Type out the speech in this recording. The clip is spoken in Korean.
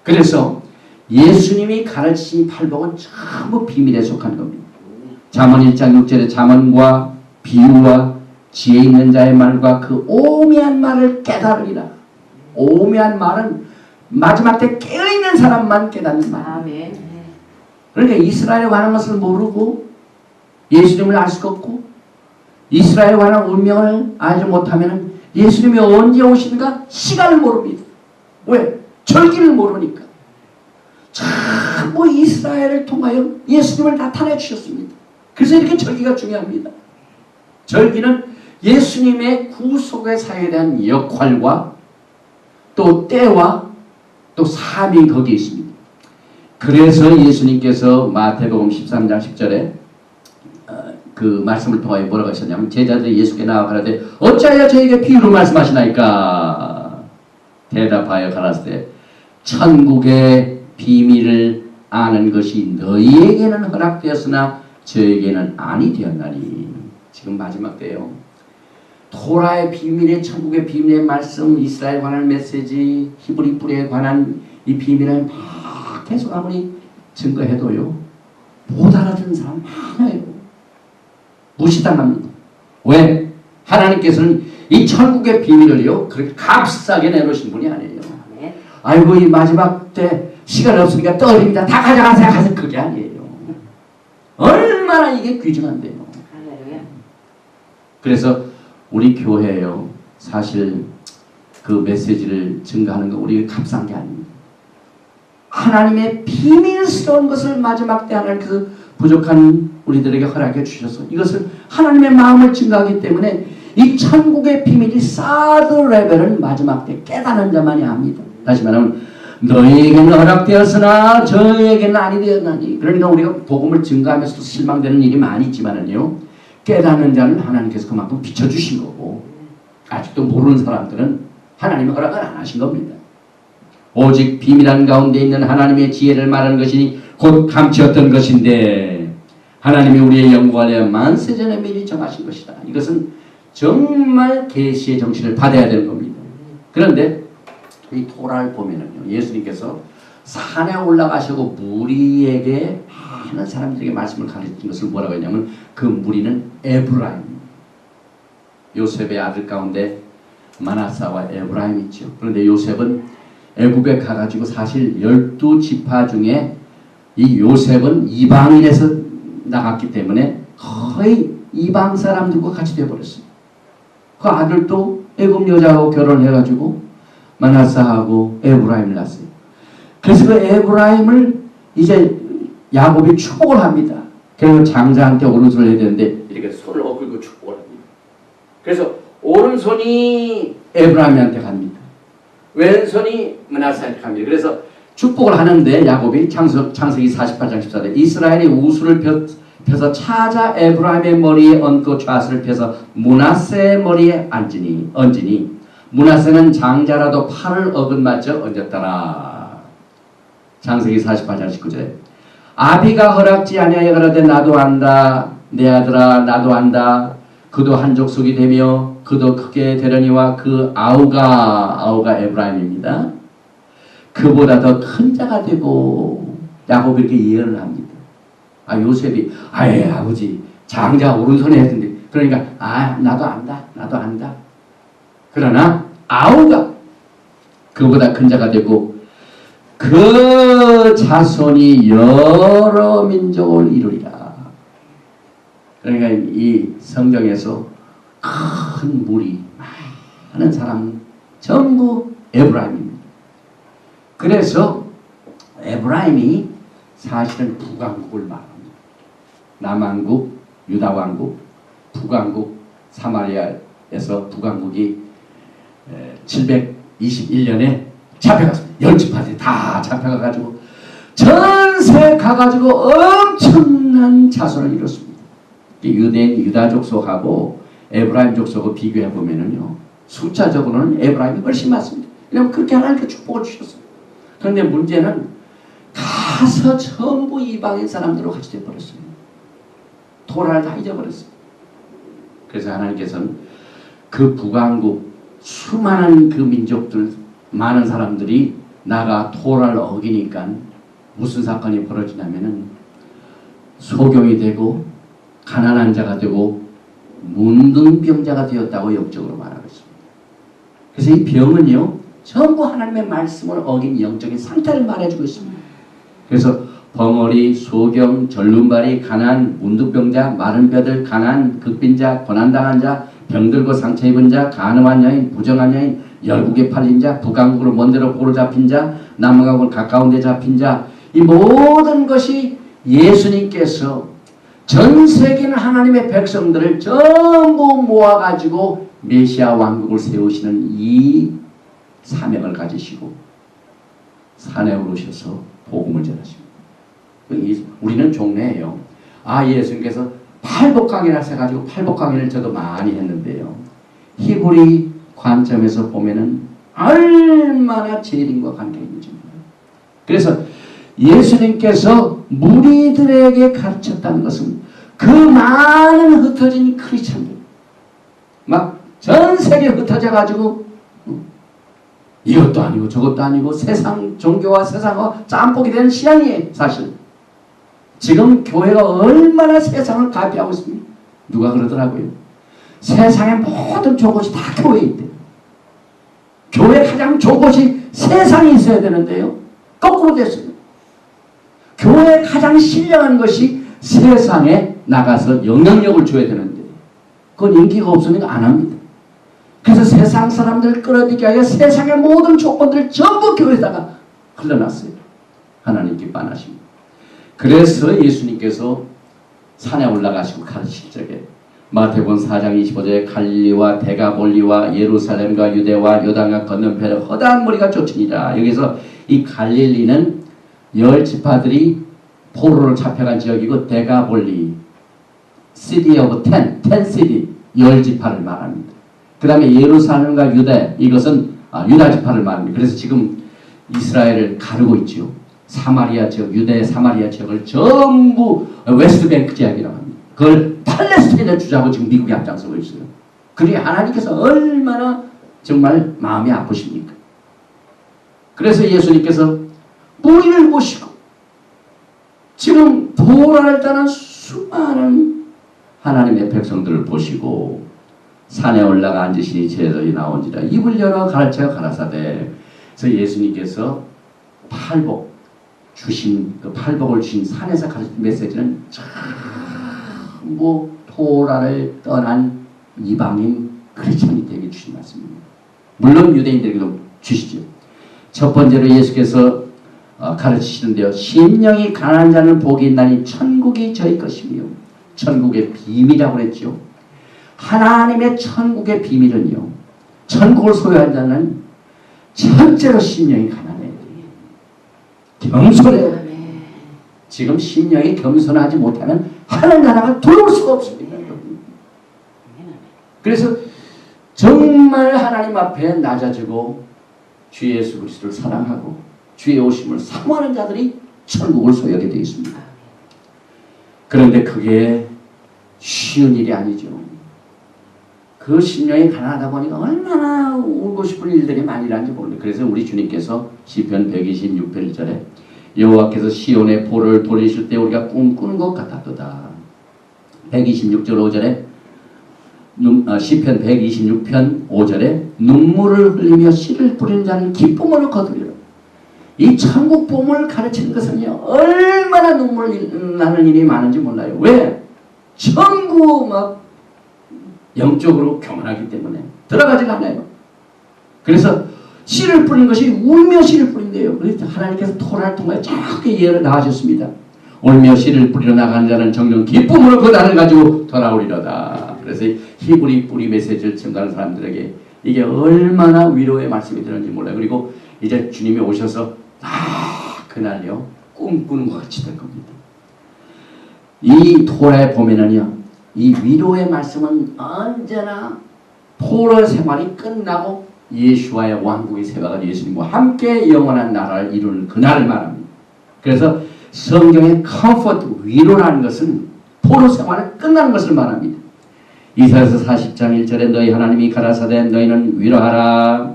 그래서 예수님이 가르치신 팔복은 전부 비밀에 속한 겁니다. 잠언 1장 6절에 잠언과 비유와 지혜 있는 자의 말과 그 오묘한 말을 깨달으리라. 오묘한 말은 마지막 때 깨어있는 사람만 깨닫는 말. 아멘. 그러니까 이스라엘에 관한 것을 모르고 예수님을 알 수가 없고 이스라엘에 관한 운명을 알지 못하면 예수님이 언제 오시는가 시간을 모릅니다. 왜? 절기를 모르니까. 전부 이스라엘을 통하여 예수님을 나타내 주셨습니다. 그래서 이렇게 절기가 중요합니다. 절기는 예수님의 구속의 사역에 대한 역할과 또 때와 또 삶이 거기에 있습니다. 그래서 예수님께서 마태복음 13장 10절에 그 말씀을 통하여 뭐라고 하셨냐면 제자들이 예수께 나와 가라되 어찌하여 저에게 비유로 말씀하시나이까 대답하여 가라사대 천국의 비밀을 아는 것이 너희에게는 허락되었으나 저에게는 아니 되었나니. 지금 마지막 때요. 토라의 비밀의 천국의 비밀의 말씀, 이스라엘에 관한 메시지, 히브리 뿌리에 관한 이 비밀을 막 계속 아무리 증거해도요 못 알아듣는 사람 많아요. 무시당합니다. 왜? 하나님께서는 이 천국의 비밀을요 그렇게 값싸게 내놓으신 분이 아니에요. 아이고 이 마지막 때 시간 없으니까 떨립니다. 다 가져가세요. 가서 그게 아니에요. 얼마나 이게 귀중한데요. 그래서 우리 교회요 사실 그 메시지를 증거하는 거 우리가 값싼 게 아닙니다. 하나님의 비밀스러운 것을 마지막 때 하나님께서 부족한 우리들에게 허락해 주셔서 이것을 하나님의 마음을 증거하기 때문에 이 천국의 비밀이 사드 레벨을 마지막 때 깨닫는 자만이 압니다. 다시 말하면 너희에게는 허락되었으나 저에게는 아니 되었나니. 그러니까 우리가 복음을 증거하면서도 실망되는 일이 많이 있지만은요 깨닫는 자는 하나님께서 그만큼 비춰주신 거고 아직도 모르는 사람들은 하나님의 허락을 안 하신 겁니다. 오직 비밀한 가운데 있는 하나님의 지혜를 말하는 것이니 곧 감추었던 것인데 하나님이 우리의 영광을 위하여 만세전에 미리 정하신 것이다. 이것은 정말 계시의 정신을 받아야 되는 겁니다. 그런데 이 토라를 보면은요 예수님께서 산에 올라가시고 무리에게 많은 사람들에게 말씀을 가르친 것을 뭐라고 했냐면 그 무리는 에브라임, 요셉의 아들 가운데 마나사와 에브라임이 있죠. 그런데 요셉은 애굽에 가가지고 사실 12지파 중에 이 요셉은 이방인에서 나갔기 때문에 거의 이방 사람들과 같이 되어버렸어요. 그 아들도 애굽 여자하고 결혼해가지고 마나사하고 에브라임을 낳았어요. 그래서 그 에브라임을 이제 야곱이 축복을 합니다. 그래서 장자한테 오른손을 해야 되는데 이렇게 손을 엎고 축복을 합니다. 그래서 오른손이 에브라임한테 갑니다. 왼손이 마나사한테 갑니다. 그래서 축복을 하는데 야곱이 창세기 48장 14절 이스라엘이 우수를 펴서 찾아 에브라임의 머리에 얹고 좌수를 펴서 므낫세의 머리에 얹으니 므낫세는 장자라도 팔을 어긋맞져 얹었더라. 창세기 48장 19절에 아비가 허락지 아니하여 가라되 나도 안다 내 아들아 나도 안다 그도 한 족속이 되며 그도 크게 되려니와 그 아우가 에브라임입니다. 그보다 더 큰 자가 되고 야곱이 이렇게 예언을 합니다. 요셉이 아예 아버지 장자 오른손에 했는데 그러니까 나도 안다 그러나 아우가 그보다 큰 자가 되고 그 자손이 여러 민족을 이루리라. 그러니까 이 성경에서 큰 무리 많은 사람은 전부 에브라임입니다. 그래서 에브라임이 사실은 북왕국을 말합니다. 남왕국, 유다왕국, 북왕국, 사마리아에서 북왕국이 721년에 잡혀갔습니다. 10지파들이 다 잡혀가가지고 전세 가가지고 엄청난 자손을 이뤘습니다. 유대인 유다 족속하고 에브라임 족속을 비교해 보면은요 숫자적으로는 에브라임이 훨씬 많습니다. 왜냐하면 그렇게 하나님께 축복을 주셨어요. 그런데 문제는 가서 전부 이방인 사람들로 같이 돼버렸어요. 토라를 다 잊어버렸어요. 그래서 하나님께서는 그 북왕국 수많은 그 민족들 많은 사람들이 나가 토라를 어기니까 무슨 사건이 벌어지냐면은 소경이 되고 가난한 자가 되고 문둥병자가 되었다고 역적으로 말하고 있습니다. 그래서 이 병은요 전부 하나님의 말씀을 어긴 영적인 상태를 말해주고 있습니다. 그래서 벙어리, 소경, 절름발이, 가난, 문둥병자, 마른 뼈들, 가난, 극빈자, 고난당한 자, 병들고 상처 입은 자, 간음한 여인, 부정한 여인, 열국에 팔린 자, 북왕국으로 먼 데로 고로 잡힌 자, 남왕국으로 가까운 데 잡힌 자, 이 모든 것이 예수님께서 전 세계 하나님의 백성들을 전부 모아가지고 메시아 왕국을 세우시는 이 사명을 가지시고 산에 오르셔서 복음을 전하십니다. 우리는 종례예요. 예수님께서 팔복강이라 해가지고 팔복강의를 저도 많이 했는데요. 히브리 관점에서 보면은 얼마나 재림과 관계 있는지 몰라요. 그래서 예수님께서 무리들에게 가르쳤다는 것은 그 많은 흩어진 크리스천들 막 전 세계에 흩어져 가지고 이것도 아니고 저것도 아니고 세상 종교와 세상과 짬뽕이 된 신앙이에요. 사실 지금 교회가 얼마나 세상을 가피하고 있습니다. 누가 그러더라고요. 세상의 모든 좋은 것이 다 교회에 있대요. 교회 가장 좋은 것이 세상에 있어야 되는데요. 거꾸로 됐어요. 교회 가장 신령한 것이 세상에 나가서 영향력을 줘야 되는데 그건 인기가 없으니까 안 합니다. 그래서 세상 사람들 끌어들이기 위하여 세상의 모든 조건들을 전부 교회에다가 흘러놨어요. 하나님 기뻐하십니다. 그래서 예수님께서 산에 올라가시고 가르칠 적에 마태복음 4장 25절에 갈릴리와 데가볼리와 예루살렘과 유대와 요단강 건너편에 허다한 무리가 쫓으니라. 여기서 이 갈릴리는 10지파들이 포로로 잡혀간 지역이고 데가볼리 City of 10 City 10지파를 말합니다. 그 다음에 예루살렘과 유대 이것은 유다지파를 말합니다. 그래서 지금 이스라엘을 가르고 있죠. 사마리아 지역, 유대 사마리아 지역을 전부 웨스트뱅크 지역이라고 합니다. 그걸 팔레스타인에 주자고 지금 미국이 앞장서고 있어요. 그러니 하나님께서 얼마나 정말 마음이 아프십니까? 그래서 예수님께서 무리를 모시고 지금 도란을 따는 수많은 하나님의 백성들을 보시고 산에 올라가 앉으시니 제자들이 나온지라 입을 열어 가르쳐 가라사대. 그래서 예수님께서 팔복 주신 그 팔복을 주신 산에서 가르친 메시지는 전부 토라를 떠난 이방인 크리스천들에게 주신 말씀입니다. 물론 유대인들에게도 주시죠. 첫 번째로 예수께서 가르치시는데요. 심령이 가난한 자는 복이 있나니 천국이 저희 것이며 천국의 비밀이라고 그랬죠. 하나님의 천국의 비밀은요. 천국을 소유한 자는 첫째로 심령이 가난해야 돼요. 겸손해야 돼요. 지금 심령이 겸손하지 못하면 하나님 나라가 들어올 수가 없습니다. 그래서 정말 하나님 앞에 낮아지고 주 예수 그리스도를 사랑하고 주의 오심을 사모하는 자들이 천국을 소유하게 되어 있습니다. 그런데 그게 쉬운 일이 아니죠. 그 심령이 가난하다 보니까 얼마나 울고 싶은 일들이 많이 일어난지 모르겠어요. 그래서 우리 주님께서 시편 126편 1절에 여호와께서 시온의 포를 돌리실 때 우리가 꿈꾸는 것 같았도다. 126절 5절에 시편 126편 5절에 눈물을 흘리며 씨를 뿌리는 자는 기쁨으로 거두리라. 이 천국 봄을 가르치는 것은요 얼마나 눈물 나는 일이 많은지 몰라요. 왜? 전부 막 영적으로 교만하기 때문에 들어가지 않아요. 그래서 씨를 뿌린 것이 울며 씨를 뿌린대요. 그래서 하나님께서 토라를 통해 정확히 예를 나와주셨습니다. 울며 씨를 뿌리러 나가는 자는 정녕 기쁨으로 그 날을 가지고 돌아오리로다. 그래서 히브리 뿌리 메시지를 전하는 사람들에게 이게 얼마나 위로의 말씀이 되는지 몰라요. 그리고 이제 주님이 오셔서 그날요 꿈꾸는 것 같이 될 겁니다. 이 토라에 보면은요 이 위로의 말씀은 언제나 포로 생활이 끝나고 예수와의 왕국의 세바가 예수님과 함께 영원한 나라를 이루는 그날을 말합니다. 그래서 성경의 컴포트 위로라는 것은 포로 생활이 끝나는 것을 말합니다. 이사야서 40장 1절에 너희 하나님이 가라사대 너희는 위로하라.